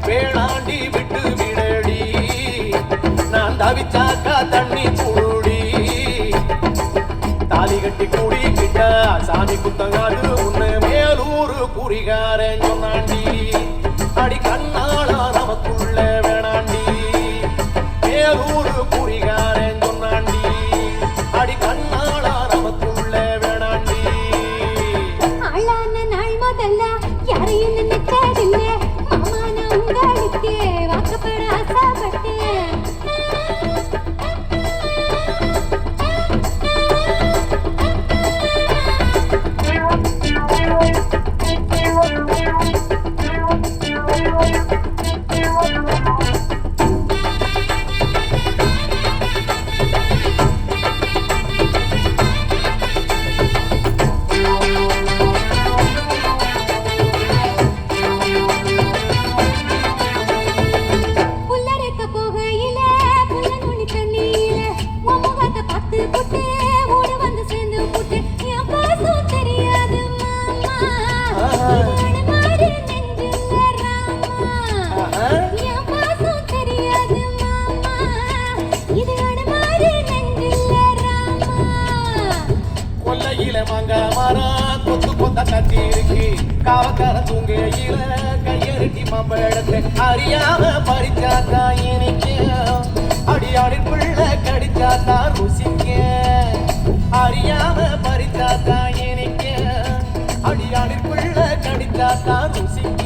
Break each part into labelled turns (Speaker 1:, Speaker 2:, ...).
Speaker 1: வேளாண்டி விட்டு விடடி நான் தவிச்சாக்கா தண்ணி கூடி தாலி கட்டி கூடிக்கிட்ட சாமி குத்தங்காடு உன்னை மேலூரு குறிகாரன் சொன்னாண்டி அடி கண்ணாளா நமக்குள்ள வேணாண்டி மேலூரு குறிகாரன் சொன்னாண்டி அடி கண்ணாளா நமக்குள்ள வேணாண்டி
Speaker 2: ஆளான நாள் முதல்ல யாரையும் நினைச்சதில்லை மாமா நான் உங்களுக்கு வாக்கப்பட ஆசைப்பட்டேன் புல்லரைக்க போகையில புல்ல நுனி தண்ணியில முகத்தை பார்த்து புட்டு ஓட வந்து சேர்ந்து புட்டு என் பாசம் தெரியாது மாமா இது மாறி நெஞ்சில ராமா என் பாசம் தெரியாது மாமா இது மாறி நெஞ்சில ராமா
Speaker 1: கொல்லையில மங்க மரம் கொத்து கொத்த கத்தி இருக்கு காவக்கார தூங்கையில கையெழுத்தி மம்பழத்தை அறியாம பறிச்சாக்கா இனிக்க அடியாடி பிள்ளை கடிச்சாக்கா ருசிக்க அறியாம பறிச்சாக்கா இனிக்க அடியாடி பிள்ளை கடிச்சாக்கா ருசிக்க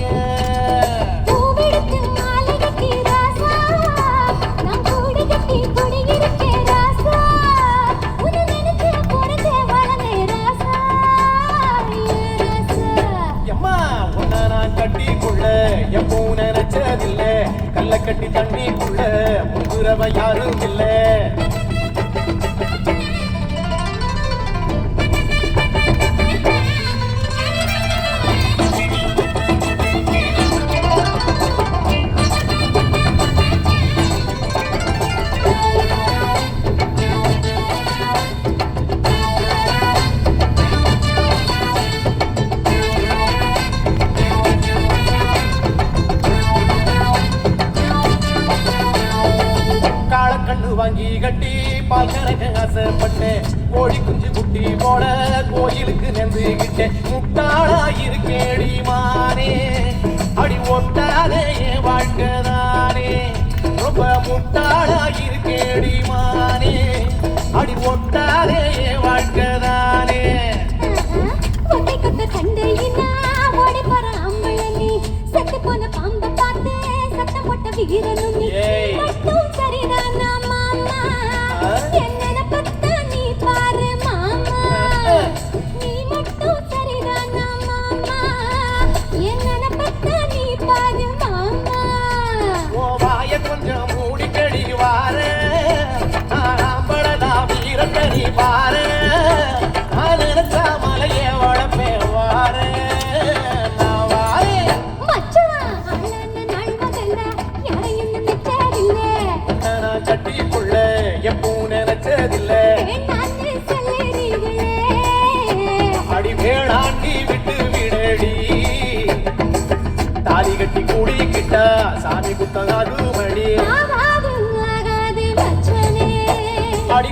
Speaker 2: பூவெடுத்து மாலை கட்டி ராசா நான் கூடி கட்டி குடியிருக்கேன் ராசா உன்னை நினைச்சு பிறந்தே வளர்ந்தே ராசா ராசா
Speaker 1: எம்மா உன்னை நான் கட்டிக்குள்ள எப்பவும் நினைச்சதில்ல கல்ல கட்டி தண்ணிக்குள்ள முங்குறவ யாரும் இல்ல காளக்கண்ணு வாங்கி கட்டி பால் கறக்க ஆசைப்பட்டேன் கோழி குஞ்சு குட்டி போல கோயிலுக்கு நெந்துகிட்டேன் முட்டாளா இருக்கேடி மானே அடி ஒட்டாதே என் வாழ்க்கைதானே ரொம்ப முட்டாளா இருக்கேடி மானே அடி ஒட்டாதே என் வாழ்க்கைதானே
Speaker 2: ஒட்டை கொத்த சண்டையினா ஓடி போற அம்பளனி செத்து போன பாம்பை பார்த்து சத்தம் போட்ட வீரனும் நீ
Speaker 1: ஏய்.
Speaker 2: மட்டும் சரிதானா மாமா என்ன பத்தா நீ பாரு மாமா நீ மட்டும் சரிதானா மாமா என்ன பத்தா நீ பாரு மாமா
Speaker 1: ஓ வாய கொஞ்சம் மூடிக்கடி வாரே ஆம்பளதா வீரக்கடி பாரு நினைச்சா மலையே வளப்பே வாரே நான் வாரே
Speaker 2: மச்சான் ஆளான நாள் முதல்ல யாரையும் நினைச்சதில்லை
Speaker 1: நான் கட்டிக்குள்ள எப்பவும் நினைச்சதில்ல
Speaker 2: வேண்டான்னு சொல்லுறீங்களே
Speaker 1: அடி வேளாண்டி விட்டு விடடி தாலி கட்டி கூடிக்கிட்ட சாமி குத்தங்காது மணி
Speaker 2: ஆகாது ஆகாது மச்சனே
Speaker 1: அடி